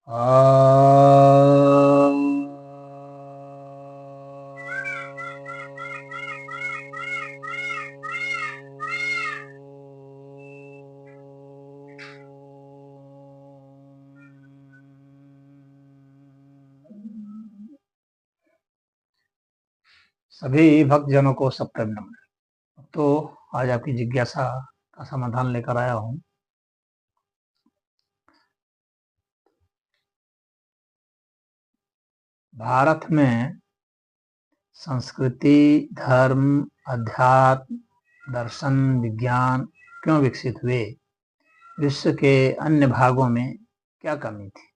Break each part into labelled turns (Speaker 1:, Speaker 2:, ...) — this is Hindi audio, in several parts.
Speaker 1: सभी भक्तजनों को सप्तम नमन। तो आज आपकी जिज्ञासा का समाधान लेकर आया हूँ। भारत में संस्कृति, धर्म, अध्यात्म, दर्शन, विज्ञान क्यों विकसित हुए? विश्व के अन्य भागों में क्या कमी थी?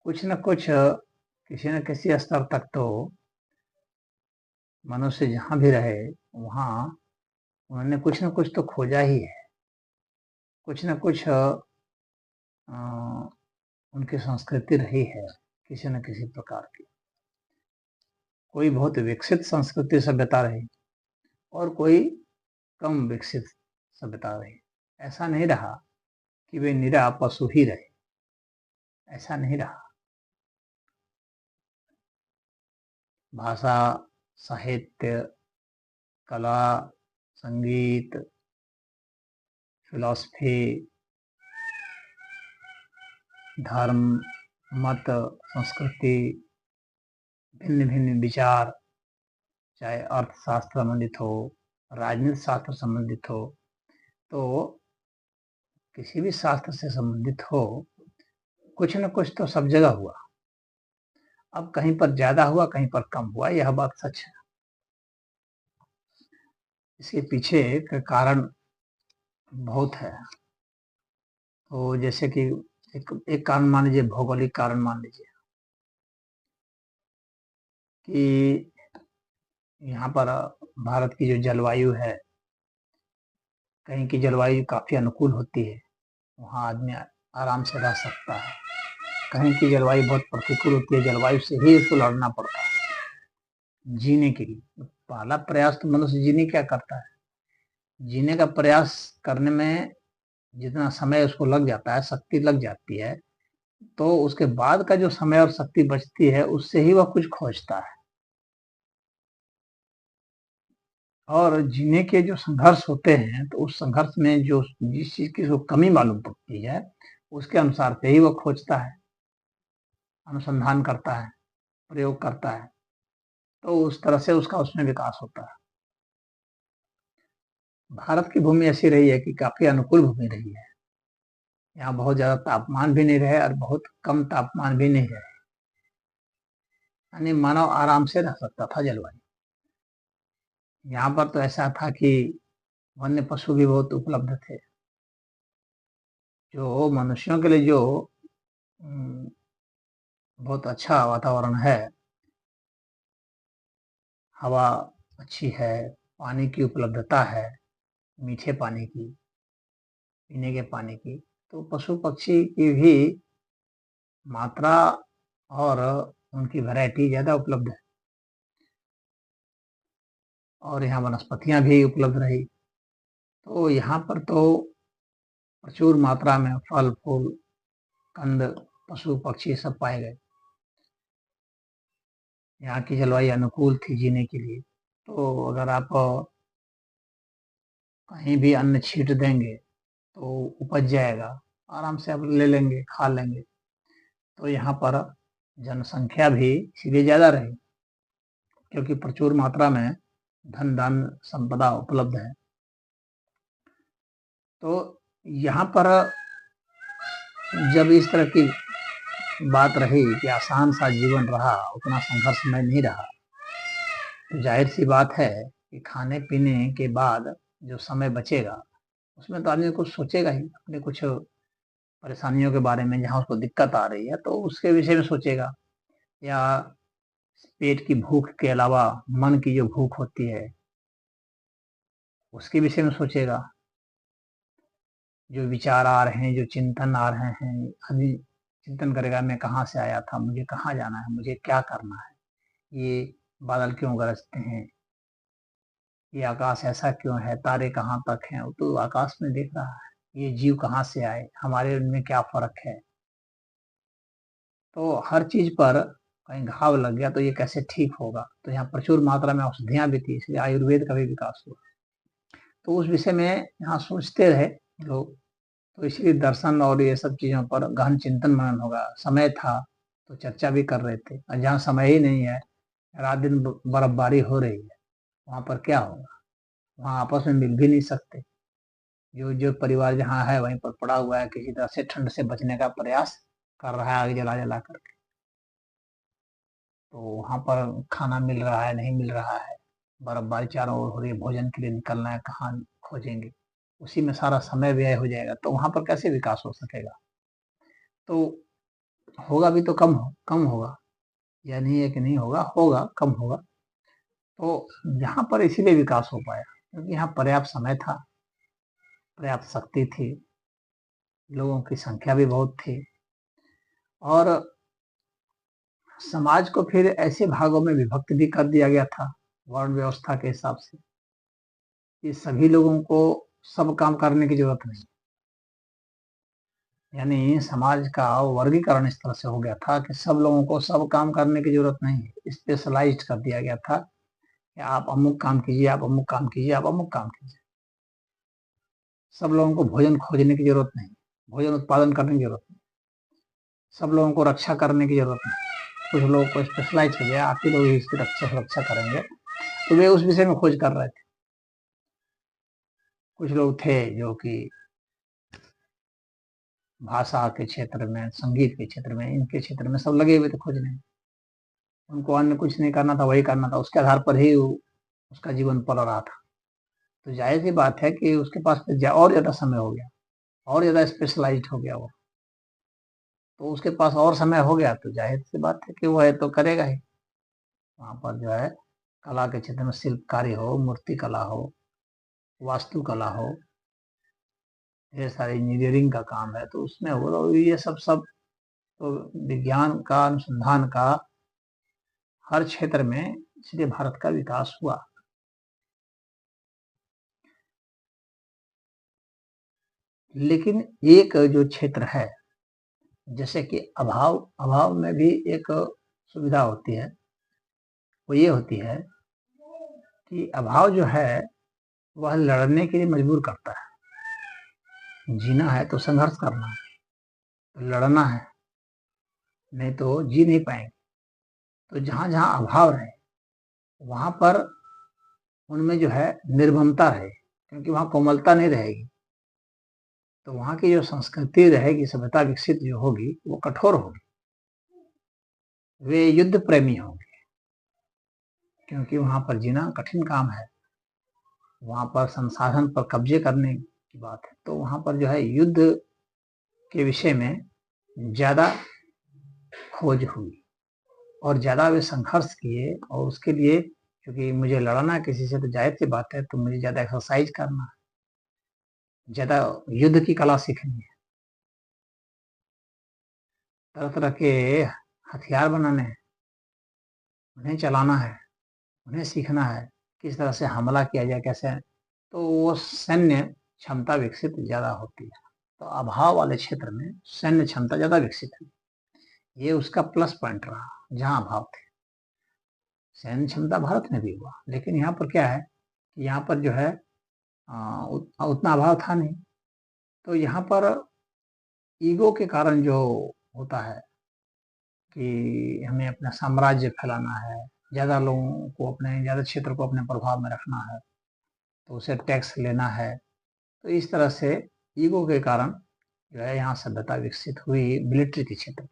Speaker 1: कुछ न कुछ किसी न किसी स्तर तक तो मनुष्य जहाँ भी रहे वहाँ उन्होंने कुछ न कुछ तो खोजा ही है। कुछ न कुछ उनकी संस्कृति रही है किसी न किसी प्रकार की। कोई बहुत विकसित संस्कृति सभ्यता रही और कोई कम विकसित सभ्यता रही। ऐसा नहीं रहा कि वे निरा पशु ही रहे, ऐसा नहीं रहा। भाषा, साहित्य, कला, संगीत, फिलॉसफी, धर्म, मत, संस्कृति, भिन्न भिन्न विचार, चाहे अर्थशास्त्र संबंधित हो, राजनीति शास्त्र संबंधित हो, तो किसी भी शास्त्र से संबंधित हो, कुछ न कुछ तो सब जगह हुआ। अब कहीं पर ज्यादा हुआ, कहीं पर कम हुआ, यह बात सच है। इसके पीछे का कारण बहुत है। तो जैसे कि एक कारण मान लीजिए, भौगोलिक कारण मान लीजिए कि यहाँ पर भारत की जो जलवायु है, कहीं की जलवायु काफी अनुकूल होती है, वहाँ आदमी आराम से रह सकता है। कहीं की जलवायु बहुत प्रतिकूल होती है, जलवायु से ही इसको लड़ना पड़ता है जीने के लिए। पहला प्रयास तो मनुष्य जीने क्या करता है, जीने का प्रयास करने में जितना समय उसको लग जाता है, शक्ति लग जाती है, तो उसके बाद का जो समय और शक्ति बचती है उससे ही वह कुछ खोजता है। और जीने के जो संघर्ष होते हैं, तो उस संघर्ष में जो जिस चीज की उसको कमी मालूम पड़ती है, उसके अनुसार से ही वह खोजता है, अनुसंधान करता है, प्रयोग करता है। तो उस तरह से उसका उसमें विकास होता है। भारत की भूमि ऐसी रही है कि काफी अनुकूल भूमि रही है। यहाँ बहुत ज्यादा तापमान भी नहीं रहे और बहुत कम तापमान भी नहीं रहे, यानी मानव आराम से रह सकता था जलवायु। यहाँ पर तो ऐसा था कि वन्य पशु भी बहुत उपलब्ध थे। जो मनुष्यों के लिए जो बहुत अच्छा वातावरण है, हवा अच्छी है, पानी की उपलब्धता है, मीठे पानी की, पीने के पानी की, तो पशु पक्षी की भी मात्रा और उनकी वैरायटी ज़्यादा उपलब्ध है। और यहाँ वनस्पतियाँ भी उपलब्ध रही। तो यहाँ पर तो प्रचुर मात्रा में फल फूल, कंद, पशु पक्षी सब पाए गए। यहाँ की जलवायु अनुकूल थी जीने के लिए। तो अगर आप कहीं भी अन्न छींट देंगे तो उपज जाएगा, आराम से आप ले लेंगे, खा लेंगे। तो यहाँ पर जनसंख्या भी इसीलिए ज़्यादा रही क्योंकि प्रचुर मात्रा में धन धान संपदा उपलब्ध है। तो यहाँ पर जब इस तरह की बात रही कि आसान सा जीवन रहा, उतना संघर्षमय नहीं रहा, तो जाहिर सी बात है कि खाने पीने के बाद जो समय बचेगा उसमें तो आदमी कुछ सोचेगा ही, अपने कुछ परेशानियों के बारे में, जहाँ उसको दिक्कत आ रही है तो उसके विषय में सोचेगा, या पेट की भूख के अलावा मन की जो भूख होती है उसके विषय में सोचेगा। जो विचार आ रहे हैं, जो चिंतन आ रहे हैं, आदमी चिंतन करेगा, मैं कहाँ से आया था, मुझे कहाँ जाना है, मुझे क्या करना है, ये बादल क्यों गरजते हैं, ये आकाश ऐसा क्यों है, तारे कहाँ तक हैं, वो तो आकाश में देख रहा है। ये जीव कहाँ से आए, हमारे उनमें क्या फर्क है। तो हर चीज पर कहीं घाव लग गया तो ये कैसे ठीक होगा। तो यहाँ प्रचुर मात्रा में औषधियां भी थी, इसलिए आयुर्वेद का भी विकास हुआ। तो उस विषय में यहाँ सोचते रहे लोग, तो इसलिए दर्शन और ये सब चीजों पर गहन चिंतन मनन होगा। समय था तो चर्चा भी कर रहे थे, और जहाँ समय ही नहीं है, रात दिन बर्फबारी हो रही है, वहां पर क्या होगा। वहां आपस में मिल भी नहीं सकते। जो जो परिवार जहाँ है वहीं पर पड़ा हुआ है, किसी तरह से ठंड से बचने का प्रयास कर रहा है आग जला जला करके। तो वहां पर खाना मिल रहा है, नहीं मिल रहा है, बर्फबारी चारों ओर हो रही है, भोजन के लिए निकलना है, कहाँ खोजेंगे। उसी में सारा समय व्यय हो जाएगा, तो वहां पर कैसे विकास हो सकेगा। तो होगा भी तो कम होगा। यह नहीं है कि नहीं होगा, होगा, कम होगा। तो यहाँ पर इसीलिए विकास हो पाया क्योंकि यहाँ पर्याप्त समय था, पर्याप्त शक्ति थी, लोगों की संख्या भी बहुत थी, और समाज को फिर ऐसे भागों में विभक्त भी कर दिया गया था वर्ण व्यवस्था के हिसाब से कि सभी लोगों को सब काम करने की जरूरत नहीं। यानी समाज का वर्गीकरण इस तरह से हो गया था कि सब लोगों को सब काम करने की जरूरत नहीं है, स्पेशलाइज्ड कर दिया गया था कि आप अमुक काम कीजिए, आप अमुक काम कीजिए, आप अमुक काम कीजिए। सब लोगों को भोजन खोजने की जरूरत नहीं, भोजन उत्पादन करने की जरूरत नहीं, सब लोगों को रक्षा करने की जरूरत नहीं। कुछ लोगों को स्पेशलाइज हो गया, आप ही लोग इसकी रक्षा करेंगे, तो वे उस विषय में खोज कर रहे थे। कुछ लोग थे जो कि भाषा के क्षेत्र में, संगीत के क्षेत्र में, इनके क्षेत्र में सब लगे हुए थे खोजने में। उनको अन्य कुछ नहीं करना था, वही करना था, उसके आधार पर ही उसका जीवन पल रहा था। तो जाहिर सी बात है कि उसके पास और ज्यादा समय हो गया, और ज्यादा स्पेशलाइज्ड हो गया वो। तो उसके पास और समय हो गया, तो जाहिर सी बात है कि वो है तो करेगा ही। वहां पर जो है कला के क्षेत्र में शिल्पकारी हो, मूर्ति कला हो, वास्तुकला हो, ढेर सारी इंजीनियरिंग का काम है, तो उसमें हो तो ये सब तो विज्ञान का, अनुसंधान का हर क्षेत्र में, इसलिए भारत का विकास हुआ। लेकिन एक जो क्षेत्र है, जैसे कि अभाव अभाव में भी एक सुविधा होती है, वो ये होती है कि अभाव जो है वह लड़ने के लिए मजबूर करता है। जीना है तो संघर्ष करना है, तो लड़ना है, नहीं तो जी नहीं पाएंगे। तो जहां जहां अभाव रहे वहां पर उनमें जो है निर्ममता रहे, क्योंकि वहां कोमलता नहीं रहेगी। तो वहां की जो संस्कृति रहेगी, सभ्यता विकसित जो होगी, वो कठोर होगी, वे युद्ध प्रेमी होंगे, क्योंकि वहां पर जीना कठिन काम है। वहां पर संसाधन पर कब्जे करने की बात है, तो वहां पर जो है युद्ध के विषय में ज्यादा खोज हुई, और ज्यादा वे संघर्ष किए, और उसके लिए क्योंकि मुझे लड़ना है किसी से, तो जाहिर सी बात है तो मुझे ज्यादा एक्सरसाइज करना है, ज्यादा युद्ध की कला सीखनी है, तरह तरह के हथियार बनाने हैं, उन्हें चलाना है, उन्हें सीखना है, किस तरह से हमला किया जाए, कैसे। तो वो सैन्य क्षमता विकसित ज्यादा होती है। तो अभाव वाले क्षेत्र में सैन्य क्षमता ज्यादा विकसित हुई, ये उसका प्लस पॉइंट रहा जहां अभाव थे। सैन्य क्षमता भारत में भी हुआ, लेकिन यहाँ पर क्या है कि यहाँ पर जो है उतना अभाव था नहीं। तो यहाँ पर ईगो के कारण जो होता है कि हमें अपना साम्राज्य फैलाना है, ज्यादा लोगों को, अपने ज्यादा क्षेत्र को अपने प्रभाव में रखना है, तो उसे टैक्स लेना है। तो इस तरह से ईगो के कारण जो है यहाँ सभ्यता विकसित हुई मिलिट्री के क्षेत्र।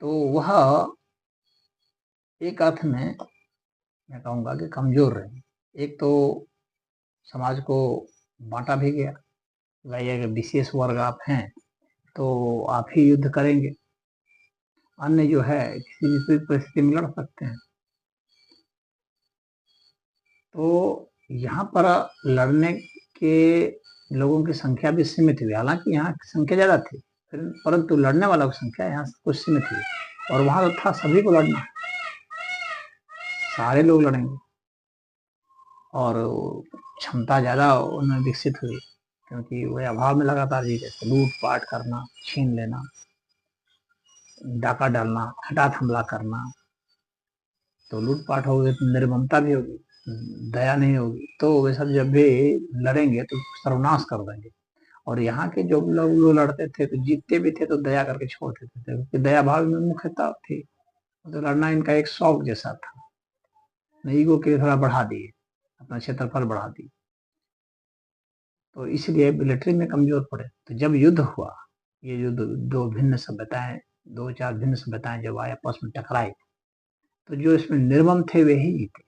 Speaker 1: तो वह एक अर्थ में मैं कहूँगा कि कमजोर रही। एक तो समाज को बांटा भी गया, भाई अगर विशेष वर्ग आप हैं तो आप ही युद्ध करेंगे, अन्य जो है किसी विपरीत परिस्थिति में लड़ सकते हैं। तो यहाँ पर लड़ने के लोगों की संख्या भी सीमित हुई, हालांकि यहाँ संख्या ज्यादा थी, परंतु लड़ने वालों की संख्या यहाँ कुछ सीमित हुई। और वहां तो था सभी को लड़ना, सारे लोग लड़ेंगे, और क्षमता ज़्यादा उनमें विकसित हुई, क्योंकि वे अभाव में लगातार जी रहे थे। लूट पाट करना, छीन लेना, डाका डालना, हठात हमला करना। तो लूटपाट होगी तो निर्ममता भी होगी, दया नहीं होगी, तो वे सब जब भी लड़ेंगे तो सर्वनाश कर देंगे। और यहाँ के जो लोग लड़ते थे तो जीतते भी थे तो दया करके छोड़ देते थे, क्योंकि दया भाव में मुख्यता थी। तो लड़ना इनका एक शौक जैसा था, ईगो के लिए थोड़ा बढ़ा दिए, अपना क्षेत्रफल बढ़ा दिए, तो इसलिए मिलिट्री में कमजोर पड़े। तो जब युद्ध हुआ, ये जो दो भिन्न सभ्यताएं, दो चार भिन्न सभ्यताएं जब आए आपस में टकराई, तो जो इसमें निर्मम थे वे ही जीते,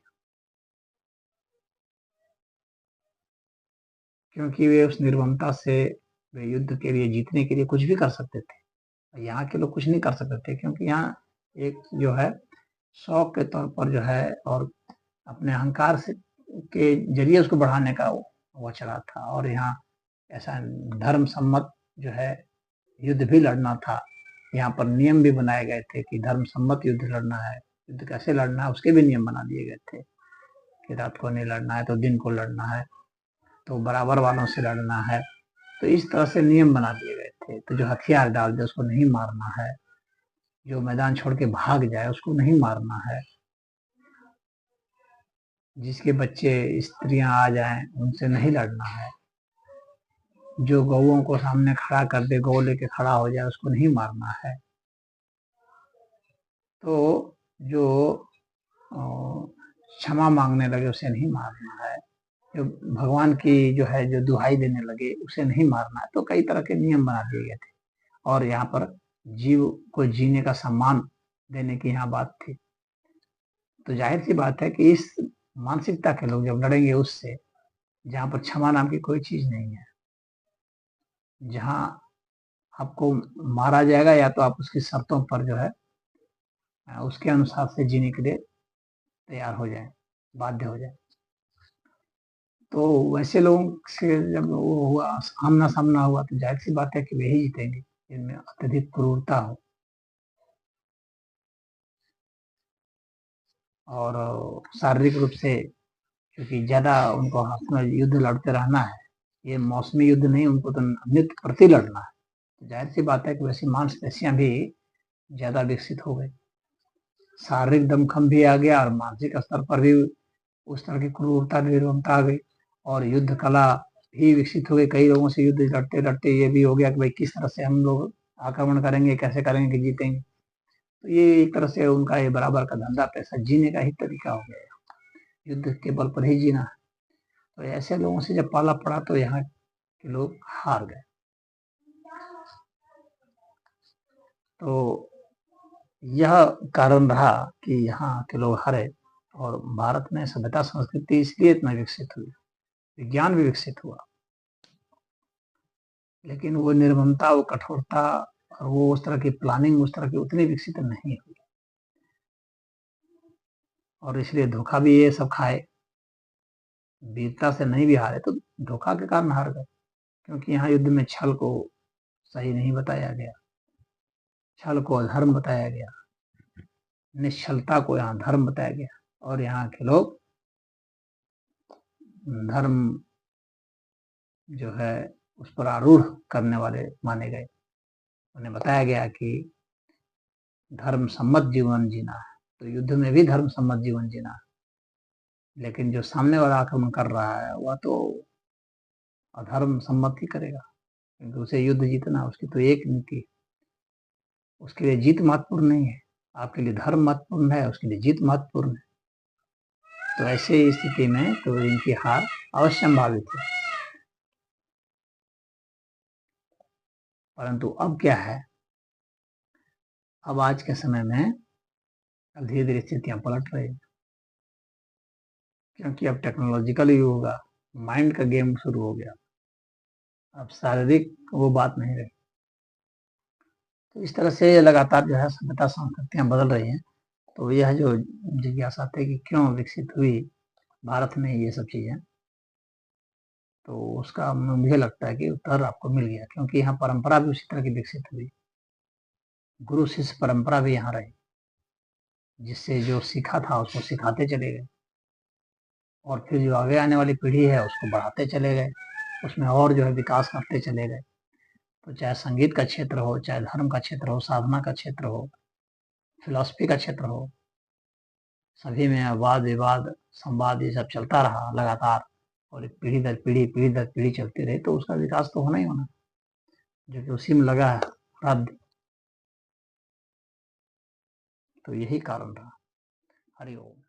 Speaker 1: क्योंकि वे उस निर्ममता से वे युद्ध के लिए जीतने के लिए कुछ भी कर सकते थे। यहाँ के लोग कुछ नहीं कर सकते थे, क्योंकि यहाँ एक जो है शौक के तौर पर जो है और अपने अहंकार से के जरिए उसको बढ़ाने का वो चला था। और यहाँ ऐसा धर्म सम्मत जो है युद्ध भी लड़ना था। यहाँ पर नियम भी बनाए गए थे कि धर्म सम्मत युद्ध लड़ना है, युद्ध कैसे लड़ना है उसके भी नियम बना दिए गए थे कि रात को नहीं लड़ना है तो दिन को लड़ना है, तो बराबर वालों से लड़ना है। तो इस तरह से नियम बना दिए गए थे। तो जो हथियार डाल दे उसको नहीं मारना है, जो मैदान छोड़ के भाग जाए उसको नहीं मारना है, जिसके बच्चे स्त्रियां आ जाएं उनसे नहीं लड़ना है, जो गौओं को सामने खड़ा कर दे, गौ लेके खड़ा हो जाए उसको नहीं मारना है। तो जो क्षमा मांगने लगे उसे नहीं मारना है, जो भगवान की जो है जो दुहाई देने लगे उसे नहीं मारना है। तो कई तरह के नियम बना दिए गए थे। और यहाँ पर जीव को जीने का सम्मान देने की यहाँ बात थी। तो जाहिर सी बात है कि इस मानसिकता के लोग जब लड़ेंगे उससे, जहाँ पर क्षमा नाम की कोई चीज नहीं है, जहाँ आपको मारा जाएगा या तो आप उसकी शर्तों पर जो है उसके अनुसार से जीने के लिए तैयार हो जाए, बाध्य हो जाए। तो वैसे लोगों से जब वो हुआ, आमना सामना हुआ, तो जाहिर सी बात है कि वे ही जीतेंगे जिनमें अत्यधिक क्रूरता हो और शारीरिक रूप से, क्योंकि ज्यादा उनको आपस में युद्ध लड़ते रहना है, ये मौसमी युद्ध नहीं, उनको तो नित्य प्रति लड़ना है। तो जाहिर सी बात है कि वैसी मांसपेशियां भी ज्यादा विकसित हो गई, शारीरिक दमखम भी आ गया और मानसिक स्तर पर भी उस तरह की क्रूरता निर्ममता आ गई और युद्ध कला भी विकसित हो गई। कई लोगों से युद्ध लड़ते लड़ते ये भी हो गया कि भाई किस तरह से हम लोग आक्रमण करेंगे, कैसे करेंगे कि जीतेंगे। तो ये एक तरह से उनका ये बराबर का धंधा पैसा जीने का ही तरीका हो गया, युद्ध के बल पर ही जीना है। तो ऐसे लोगों से जब पाला पड़ा तो यहाँ के लोग हार गए। तो यह कारण रहा कि यहाँ के लोग हारे और भारत में सभ्यता संस्कृति इसलिए इतना विकसित हुई, विज्ञान भी विकसित हुआ, लेकिन वो निर्ममता, वो कठोरता और वो उस तरह की प्लानिंग उस तरह की उतनी विकसित नहीं हुई। और इसलिए धोखा भी ये सब खाए, वीरता से नहीं भी हारे तो धोखा के कारण हार गए, क्योंकि यहाँ युद्ध में छल को सही नहीं बताया गया, छल को अधर्म बताया गया, निश्चलता को यहाँ धर्म बताया गया। और यहाँ के लोग धर्म जो है उस पर आरूढ़ करने वाले माने गए। उन्हें बताया गया कि धर्म सम्मत जीवन जीना है, तो युद्ध में भी धर्म सम्मत जीवन जीना है। लेकिन जो सामने वाला आक्रमण कर रहा है वह तो अधर्म सम्मत ही करेगा, क्योंकि उसे युद्ध जीतना, उसकी तो एक नीति, उसके लिए जीत महत्वपूर्ण नहीं है। आपके लिए धर्म महत्वपूर्ण है, उसके लिए जीत महत्वपूर्ण है। तो ऐसे स्थिति में तो इनकी हार अवश्य संभावित है। परंतु अब क्या है, अब आज के समय में धीरे धीरे स्थितियां पलट रही, क्योंकि अब टेक्नोलॉजिकल युग होगा, माइंड का गेम शुरू हो गया, अब शारीरिक वो बात नहीं रही। तो इस तरह से लगातार जो है सभ्यता संस्कृतियां बदल रही हैं। तो यह जो जिज्ञासा थी कि क्यों विकसित हुई भारत में ये सब चीजें, तो उसका मुझे लगता है कि उत्तर आपको मिल गया, क्योंकि यहाँ परंपरा भी उसी तरह की विकसित हुई, गुरु शिष्य परंपरा भी यहाँ रही, जिससे जो सीखा था उसको सिखाते चले गए और फिर जो आगे आने वाली पीढ़ी है उसको बढ़ाते चले गए, उसमें और जो है विकास करते चले गए। तो चाहे संगीत का क्षेत्र हो, चाहे धर्म का क्षेत्र हो, साधना का क्षेत्र हो, फिलॉसफी का क्षेत्र हो, सभी में वाद विवाद संवाद ये सब चलता रहा लगातार, और एक पीढ़ी दर पीढ़ी चलती रही, तो उसका विकास तो होना ही होना, जो कि उसी में लगा है रद्द। तो यही कारण रहा। हरि ओम।